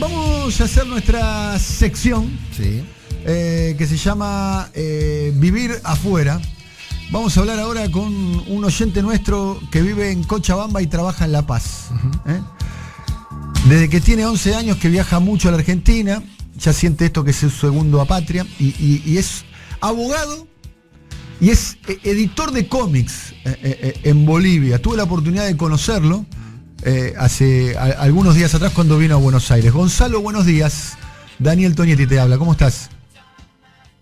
Vamos a hacer nuestra sección, Sí. que se llama Vivir Afuera. Vamos a hablar ahora con un oyente nuestro que vive en Cochabamba y trabaja en La Paz. Desde que tiene 11 años que viaja mucho a la Argentina, ya siente esto que es su segundo a patria, y es abogado y es editor de cómics en Bolivia. Tuve la oportunidad de conocerlo hace algunos días atrás cuando vino a Buenos Aires. Gonzalo, buenos días. Daniel Tonietti te habla, ¿cómo estás?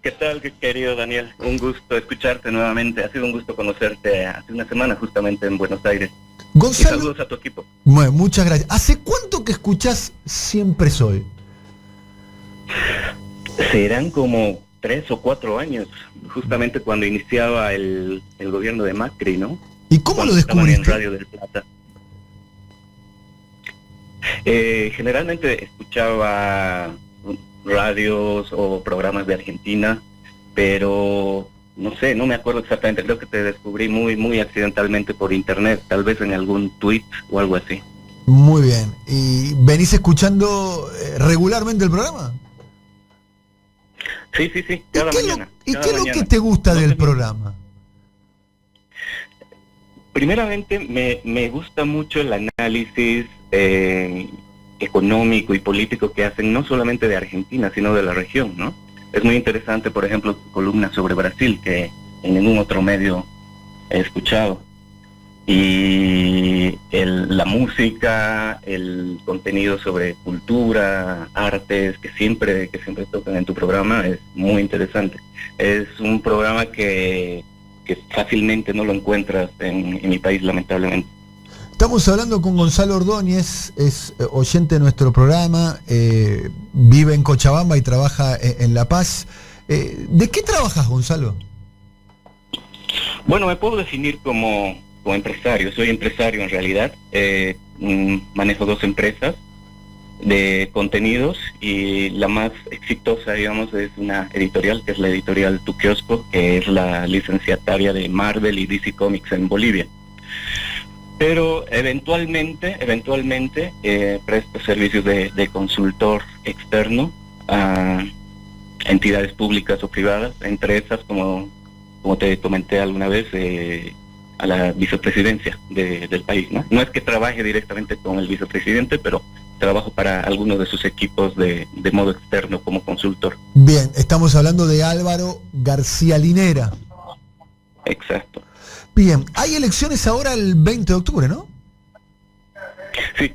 ¿Qué tal, querido Daniel? Un gusto escucharte nuevamente. Ha sido un gusto conocerte hace una semana justamente en Buenos Aires. Gonzalo, y saludos a tu equipo. Bueno, muchas gracias. ¿Hace cuánto que escuchás Siempre Soy? Serán como 3 o 4 años, justamente cuando iniciaba el gobierno de Macri, ¿no? ¿Y cómo Cuando lo estaban descubriste? en Radio del Plata. Generalmente escuchaba radios o programas de Argentina, pero no sé, no me acuerdo exactamente. Creo que te descubrí muy accidentalmente por internet, tal vez en algún tweet o algo así. Muy bien. ¿Y venís escuchando regularmente el programa? Sí, cada mañana. ¿Y cada qué es lo mañana. que te gusta No del sé, programa? Primeramente, me gusta mucho el análisis económico y político que hacen, no solamente de Argentina, sino de la región, ¿no? Es muy interesante, por ejemplo, tu columna sobre Brasil, que en ningún otro medio he escuchado. Y la música, el contenido sobre cultura, artes, que siempre tocan en tu programa, es muy interesante. Es un programa que fácilmente no lo encuentras en mi país, lamentablemente. Estamos hablando con Gonzalo Ordóñez, es oyente de nuestro programa, vive en Cochabamba y trabaja en La Paz. ¿De qué trabajas, Gonzalo? Bueno, me puedo definir como empresario. Soy empresario en realidad. Manejo 2 empresas de contenidos y la más exitosa, digamos, es una editorial, que es la editorial Tu Kiosco, que es la licenciataria de Marvel y DC Comics en Bolivia. Pero eventualmente presto servicios de consultor externo a entidades públicas o privadas, entre esas, como te comenté alguna vez, a la vicepresidencia del país, ¿no? No es que trabaje directamente con el vicepresidente, pero trabajo para algunos de sus equipos de modo externo como consultor. Bien, estamos hablando de Álvaro García Linera. Exacto. Bien, hay elecciones ahora el 20 de octubre, ¿no? Sí,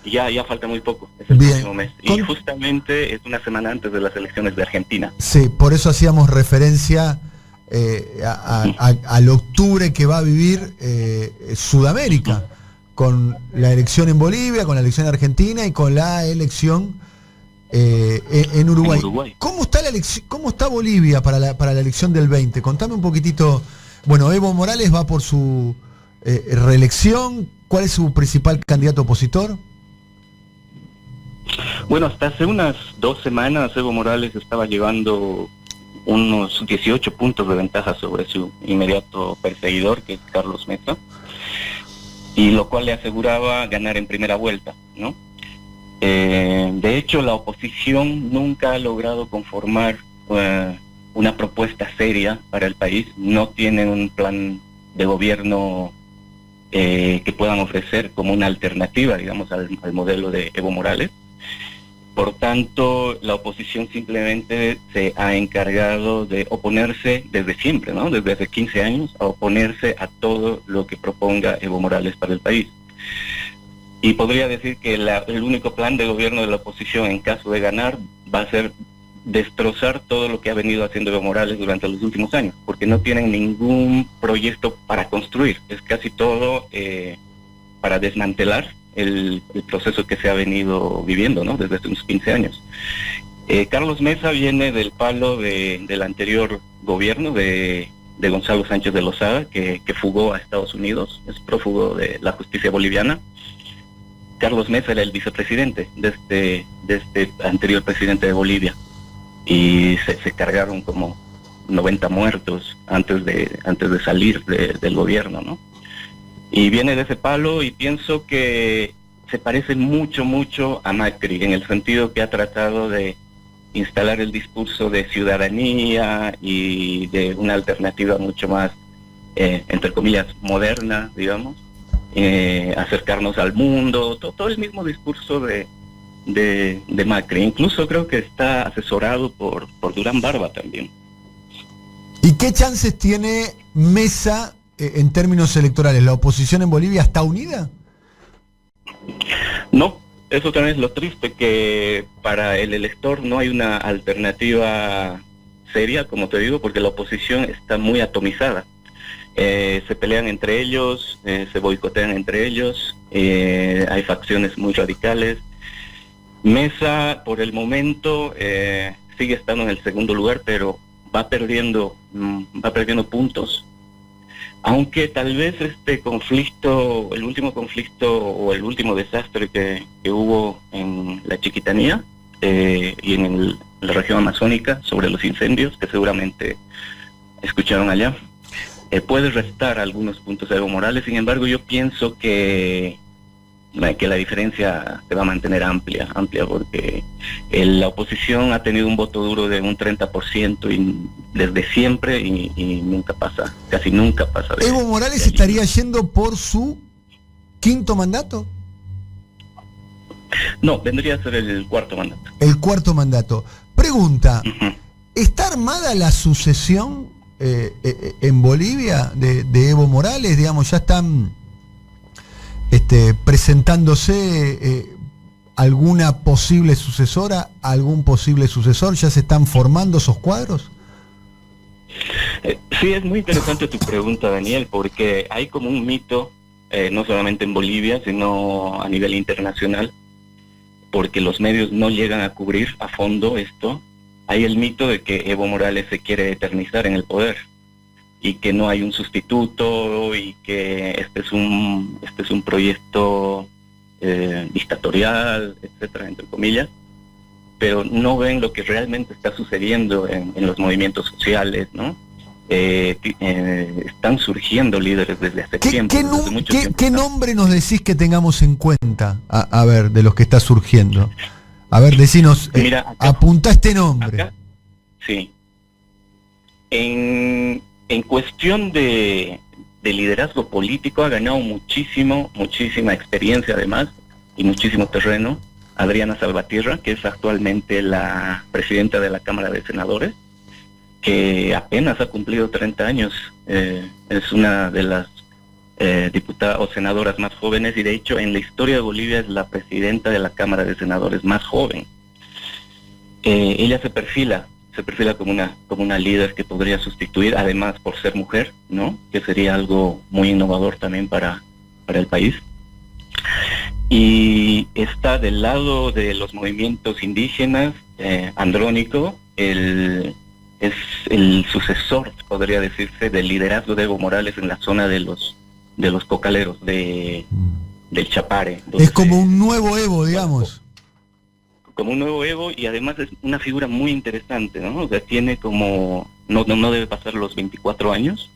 ya falta muy poco, es el Bien. próximo mes. Y justamente es una semana antes de las elecciones de Argentina. Sí, por eso hacíamos referencia al octubre que va a vivir Sudamérica, con la elección en Bolivia, con la elección en Argentina y con la elección en Uruguay. ¿Cómo está la elección, cómo está Bolivia para la elección del 20? Contame un poquitito. Bueno, Evo Morales va por su reelección. ¿Cuál es su principal candidato opositor? Bueno, hasta hace unas 2 semanas Evo Morales estaba llevando unos 18 puntos de ventaja sobre su inmediato perseguidor, que es Carlos Mesa, y lo cual le aseguraba ganar en primera vuelta, ¿no? De hecho, la oposición nunca ha logrado conformar una propuesta seria para el país. No tienen un plan de gobierno que puedan ofrecer como una alternativa, digamos, al modelo de Evo Morales. Por tanto, la oposición simplemente se ha encargado de oponerse desde siempre, ¿no? Desde hace 15 años, a oponerse a todo lo que proponga Evo Morales para el país. Y podría decir que el único plan de gobierno de la oposición, en caso de ganar, va a ser destrozar todo lo que ha venido haciendo Evo Morales durante los últimos años, porque no tienen ningún proyecto para construir. Es casi todo para desmantelar el proceso que se ha venido viviendo, ¿no? Desde hace unos 15 años. Carlos Mesa viene del palo del anterior gobierno de Gonzalo Sánchez de Lozada, que fugó a Estados Unidos, es prófugo de la justicia boliviana. Carlos Mesa era el vicepresidente de este anterior presidente de Bolivia, y se cargaron como 90 muertos antes de salir del gobierno, ¿no? Y viene de ese palo, y pienso que se parece mucho a Macri, en el sentido que ha tratado de instalar el discurso de ciudadanía y de una alternativa mucho más, entre comillas, moderna, digamos, acercarnos al mundo, todo el mismo discurso de Macri. Incluso creo que está asesorado por Durán Barba también. ¿Y qué chances tiene Mesa en términos electorales? ¿La oposición en Bolivia está unida? No, eso también es lo triste, que para el elector no hay una alternativa seria, como te digo, porque la oposición está muy atomizada. Se pelean entre ellos, se boicotean entre ellos, hay facciones muy radicales. Mesa, por el momento, sigue estando en el segundo lugar, pero va perdiendo puntos. Aunque tal vez este conflicto, el último conflicto o el último desastre que hubo en la Chiquitanía y en la región amazónica sobre los incendios, que seguramente escucharon allá, puede restar algunos puntos a Evo Morales. Sin embargo, yo pienso que la diferencia se va a mantener amplia, porque la oposición ha tenido un voto duro de un 30% desde siempre y nunca pasa, casi nunca pasa. ¿Evo Morales estaría yendo por su quinto mandato? No, vendría a ser el cuarto mandato. El cuarto mandato. Pregunta, ¿está armada la sucesión en Bolivia de Evo Morales? Digamos, ya están presentándose alguna posible sucesora, algún posible sucesor, ¿ya se están formando esos cuadros? Sí, es muy interesante tu pregunta, Daniel, porque hay como un mito, no solamente en Bolivia, sino a nivel internacional, porque los medios no llegan a cubrir a fondo esto. Hay el mito de que Evo Morales se quiere eternizar en el poder y que no hay un sustituto y que este es un proyecto dictatorial, etcétera, entre comillas, pero no ven lo que realmente está sucediendo en los movimientos sociales, ¿no? Están surgiendo líderes desde hace tiempo. ¿Qué nombre nos decís que tengamos en cuenta, a ver, de los que está surgiendo? A ver, decinos, mira, acá, apunta este nombre. Acá, sí. En cuestión de liderazgo político ha ganado muchísima experiencia además y muchísimo terreno Adriana Salvatierra, que es actualmente la presidenta de la Cámara de Senadores, que apenas ha cumplido 30 años, es una de las diputadas o senadoras más jóvenes y de hecho en la historia de Bolivia es la presidenta de la Cámara de Senadores más joven. Ella se perfila como una líder que podría sustituir, además por ser mujer, ¿no? Que sería algo muy innovador también para el país. Y está del lado de los movimientos indígenas, Andrónico, es el sucesor, podría decirse, del liderazgo de Evo Morales en la zona de los cocaleros, del Chapare. Es como un nuevo Evo, digamos. Como un nuevo Evo, y además es una figura muy interesante, ¿no? O sea, tiene como, no debe pasar los 24 años,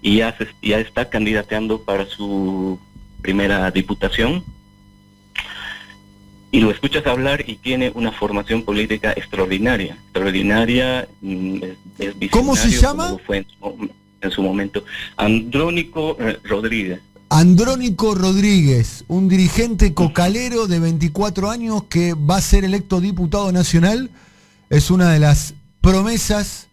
y ya está candidateando para su primera diputación, y lo escuchas hablar y tiene una formación política extraordinaria, es visionario. ¿Cómo se llama? Como fue en su momento. Andrónico Rodríguez. Andrónico Rodríguez, un dirigente cocalero de 24 años que va a ser electo diputado nacional, es una de las promesas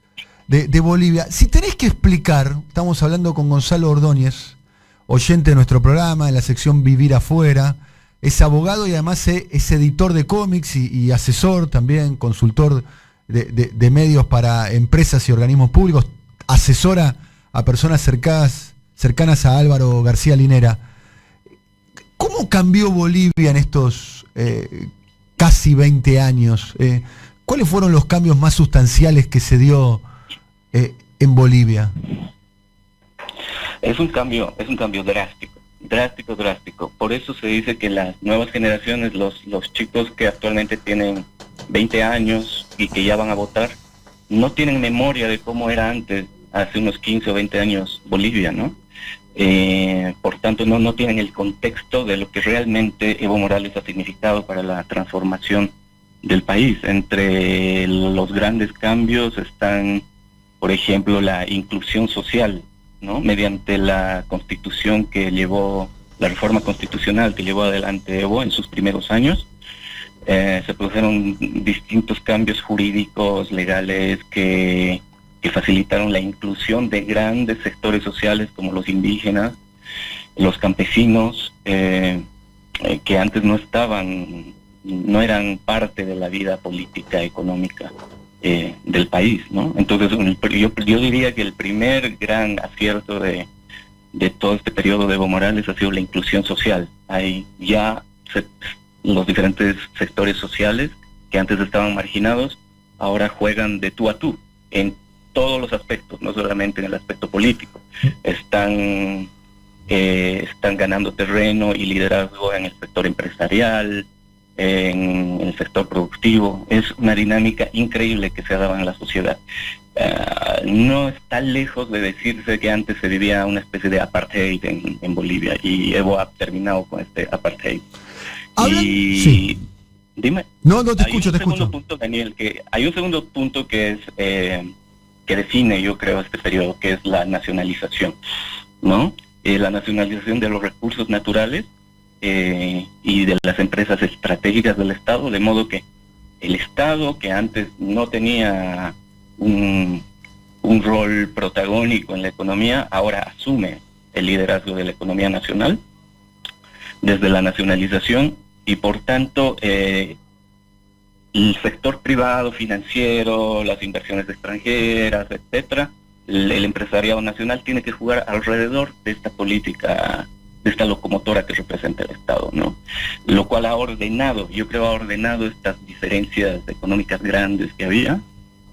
de Bolivia. Si tenés que explicar, estamos hablando con Gonzalo Ordóñez, oyente de nuestro programa, en la sección Vivir Afuera, es abogado y además es editor de cómics y asesor también, consultor de medios para empresas y organismos públicos, asesora a personas cercanas a Álvaro García Linera. ¿Cómo cambió Bolivia en estos casi 20 años? ¿Cuáles fueron los cambios más sustanciales que se dio en Bolivia? Es un cambio drástico. Por eso se dice que las nuevas generaciones, los chicos que actualmente tienen 20 años y que ya van a votar, no tienen memoria de cómo era antes, hace unos 15 o 20 años, Bolivia, ¿no? Por tanto, no tienen el contexto de lo que realmente Evo Morales ha significado para la transformación del país. Entre los grandes cambios están, por ejemplo, la inclusión social, ¿no? Mediante la constitución que llevó, la reforma constitucional que llevó adelante Evo en sus primeros años, se produjeron distintos cambios jurídicos, legales, que facilitaron la inclusión de grandes sectores sociales como los indígenas, los campesinos, que antes no eran parte de la vida política, económica del país, ¿no? Entonces yo diría que el primer gran acierto de todo este periodo de Evo Morales ha sido la inclusión social. Hay ya los diferentes sectores sociales que antes estaban marginados, ahora juegan de tú a tú en todos los aspectos, no solamente en el aspecto político. Están ganando terreno y liderazgo en el sector empresarial, en el sector productivo. Es una dinámica increíble que se ha dado en la sociedad. No está lejos de decirse que antes se vivía una especie de apartheid en Bolivia, y Evo ha terminado con este apartheid. Sí. Dime. No, te escucho. Segundo punto, Daniel, que hay un segundo punto que es que define, yo creo, este periodo, que es la nacionalización, ¿no? La nacionalización de los recursos naturales y de las empresas estratégicas del Estado, de modo que el Estado, que antes no tenía un rol protagónico en la economía, ahora asume el liderazgo de la economía nacional desde la nacionalización, y por tanto el sector privado, financiero, las inversiones extranjeras, etcétera, el empresariado nacional tiene que jugar alrededor de esta política, de esta locomotora que representa el Estado, ¿no? Lo cual ha ordenado estas diferencias económicas grandes que había,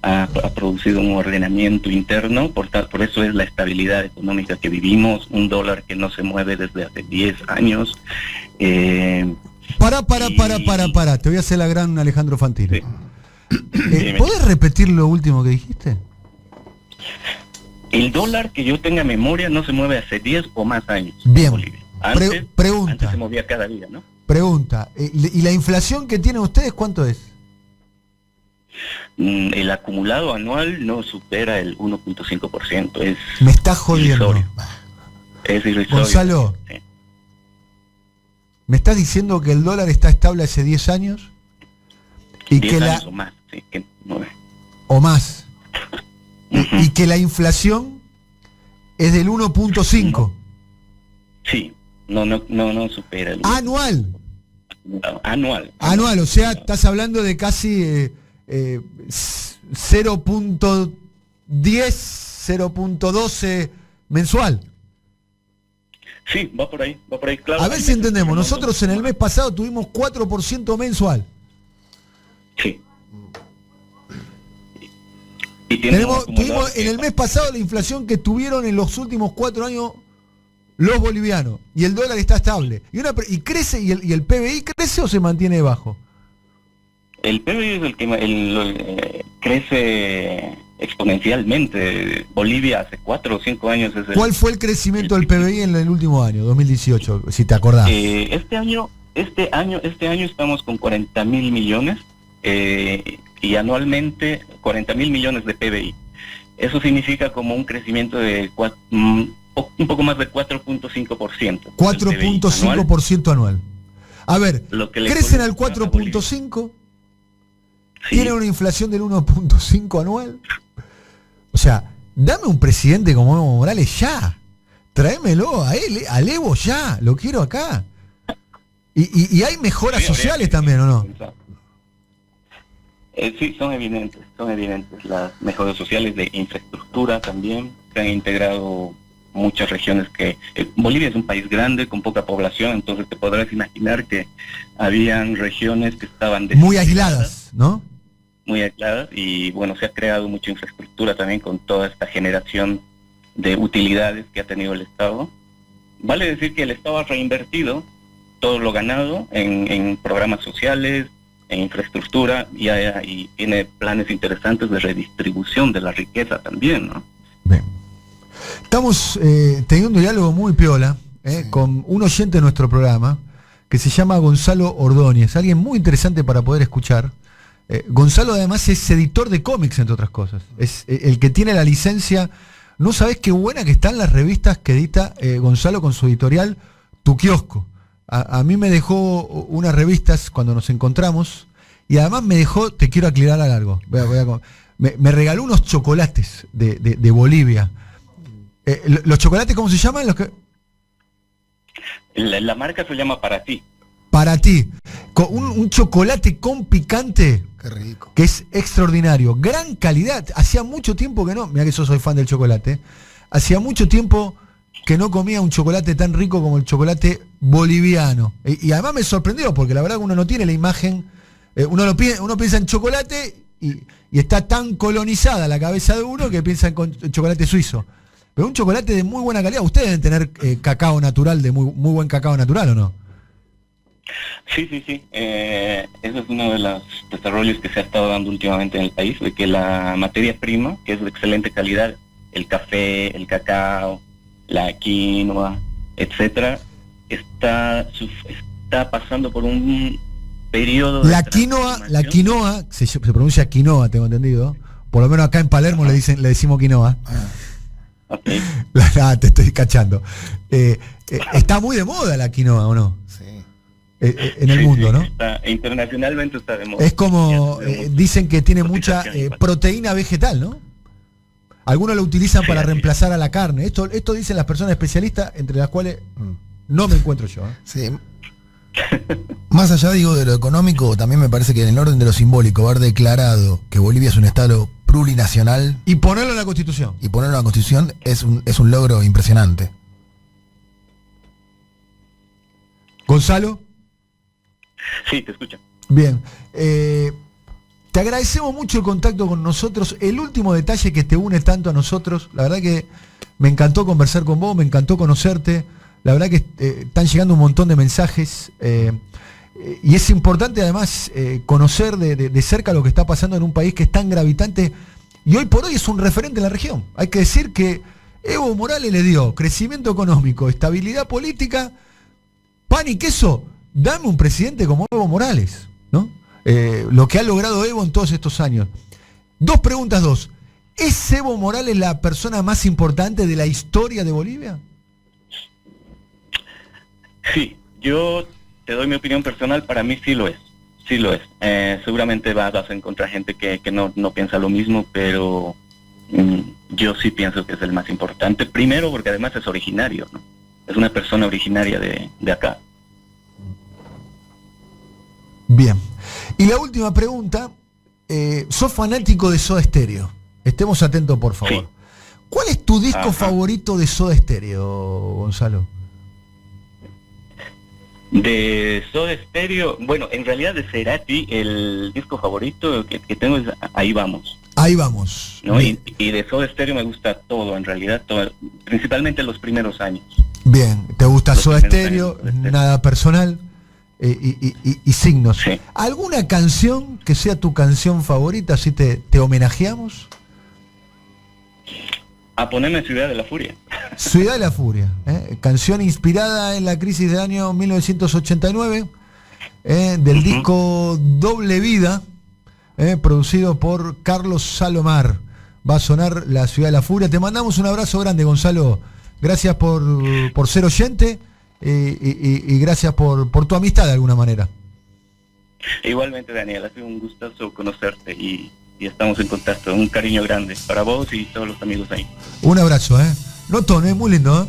ha producido un ordenamiento interno, por eso es la estabilidad económica que vivimos, un dólar que no se mueve desde hace 10 años. Para, te voy a hacer la gran Alejandro Fantini. Sí. ¿Podés repetir lo último que dijiste? El dólar, que yo tenga memoria, no se mueve hace 10 o más años. Bien. En Bolivia. Antes se movía cada día, ¿no? Pregunta, ¿y la inflación que tienen ustedes cuánto es? El acumulado anual no supera el 1.5%. Me estás jodiendo. Es irrisorio. Gonzalo, sí. ¿Me estás diciendo que el dólar está estable hace 10 años? Y 10 que años o más, sí, que 9. O más. Uh-huh. Y que la inflación es del 1.5. Sí, no supera el anual. No, anual, o sea, estás hablando de casi 0.10, 0.12 mensual. Sí, va por ahí, claro. A ver si entendemos, nosotros en el mes pasado tuvimos 4% mensual. Sí. Tuvimos en el mes pasado la inflación que tuvieron en los últimos 4 años los bolivianos, y el dólar está estable. Y crece, y el PBI crece o se mantiene bajo. El PBI es el que crece exponencialmente. Bolivia hace 4 o 5 años es ¿Cuál fue el crecimiento del PBI en el último año, 2018, si te acordás? Este año estamos con 40.000 millones y anualmente 40.000 millones de PBI. Eso significa como un crecimiento de un poco más de 4.5%. 4.5% anual. A ver, crecen al 4.5%, sí. Tienen una inflación del 1.5% anual. O sea, dame un presidente como Evo Morales ya. Tráemelo a él, al Evo ya. Lo quiero acá. Y hay mejoras sociales también, ¿o no? Sí, son evidentes las mejoras sociales, de infraestructura también. Se han integrado muchas regiones que... Bolivia es un país grande, con poca población, entonces te podrás imaginar que habían regiones que estaban... muy aisladas, ¿no? Muy aisladas, y bueno, se ha creado mucha infraestructura también con toda esta generación de utilidades que ha tenido el Estado. Vale decir que el Estado ha reinvertido todo lo ganado en programas sociales, en infraestructura, y tiene planes interesantes de redistribución de la riqueza también, ¿no? Bien. Estamos teniendo un diálogo muy piola con un oyente de nuestro programa que se llama Gonzalo Ordóñez, alguien muy interesante para poder escuchar. Gonzalo además es editor de cómics, entre otras cosas. Es el que tiene la licencia. No sabés qué buena que están las revistas que edita Gonzalo con su editorial Tu Kiosco. A mí me dejó unas revistas cuando nos encontramos y además me dejó, te quiero aclarar algo, me regaló unos chocolates de Bolivia. ¿Los chocolates cómo se llaman? La marca se llama Para Ti. Para Ti. Con un chocolate con picante. Qué rico. Que es extraordinario. Gran calidad. Hacía mucho tiempo que no. Mira que yo soy fan del chocolate. Hacía mucho tiempo que no comía un chocolate tan rico como el chocolate boliviano. Y además me sorprendió, porque la verdad que uno no tiene la imagen. Uno piensa en chocolate y está tan colonizada la cabeza de uno que piensa en chocolate suizo. Pero un chocolate de muy buena calidad. Ustedes deben tener cacao natural, de muy buen cacao natural, ¿o no? Sí. Eso es uno de los desarrollos que se ha estado dando últimamente en el país, de que la materia prima, que es de excelente calidad, el café, el cacao, la quinoa, etcétera, está pasando por un periodo de la quinoa se pronuncia quinoa, tengo entendido. Por lo menos acá en Palermo le decimos quinoa. Okay. Te estoy cachando. Está muy de moda la quinoa, ¿o no? Sí. En el mundo, ¿no? Internacionalmente está de moda. Es como, dicen que tiene mucha proteína vegetal, ¿no? Algunos lo utilizan para reemplazar a la carne. Esto dicen las personas especialistas, entre las cuales no me encuentro yo. Sí. Más allá, digo, de lo económico, también me parece que en el orden de lo simbólico, haber declarado que Bolivia es un estado plurinacional y ponerlo en la Constitución. Es un logro impresionante. Gonzalo. Sí, te escucho. Bien. Te agradecemos mucho el contacto con nosotros. El último detalle que te une tanto a nosotros, la verdad que me encantó conversar con vos, me encantó conocerte. La verdad que están llegando un montón de mensajes y es importante además conocer de cerca lo que está pasando en un país que es tan gravitante y hoy por hoy es un referente en la región. Hay que decir que Evo Morales le dio crecimiento económico, estabilidad política, pan y queso. Dame un presidente como Evo Morales, ¿no? Lo que ha logrado Evo en todos estos años. Dos preguntas. ¿Es Evo Morales la persona más importante de la historia de Bolivia? Sí, yo te doy mi opinión personal, para mí sí lo es. Seguramente vas a encontrar gente que no piensa lo mismo, pero yo sí pienso que es el más importante. Primero porque además es originario, ¿no? Es una persona originaria de acá. Bien. Y la última pregunta, sos fanático de Soda Stereo. Estemos atentos, por favor. Sí. ¿Cuál es tu disco favorito de Soda Stereo, Gonzalo? De Soda Stereo, bueno, en realidad de Cerati, el disco favorito que tengo es Ahí Vamos. Ahí vamos. ¿No? Y de Soda Stereo me gusta todo, en realidad, todo, principalmente los primeros años. Bien, ¿te gusta Soda Stereo? Nada personal y Signos. Sí. ¿Alguna canción que sea tu canción favorita, así te homenajeamos? A ponerme Ciudad de la Furia. Ciudad de la Furia, canción inspirada en la crisis del año 1989, del disco Doble Vida, producido por Carlos Salomar. Va a sonar la Ciudad de la Furia. Te mandamos un abrazo grande, Gonzalo. Gracias por ser oyente y gracias por tu amistad de alguna manera. Igualmente, Daniel, ha sido un gustazo conocerte y estamos en contacto. Un cariño grande para vos y todos los amigos ahí. Un abrazo, Notón, muy lindo,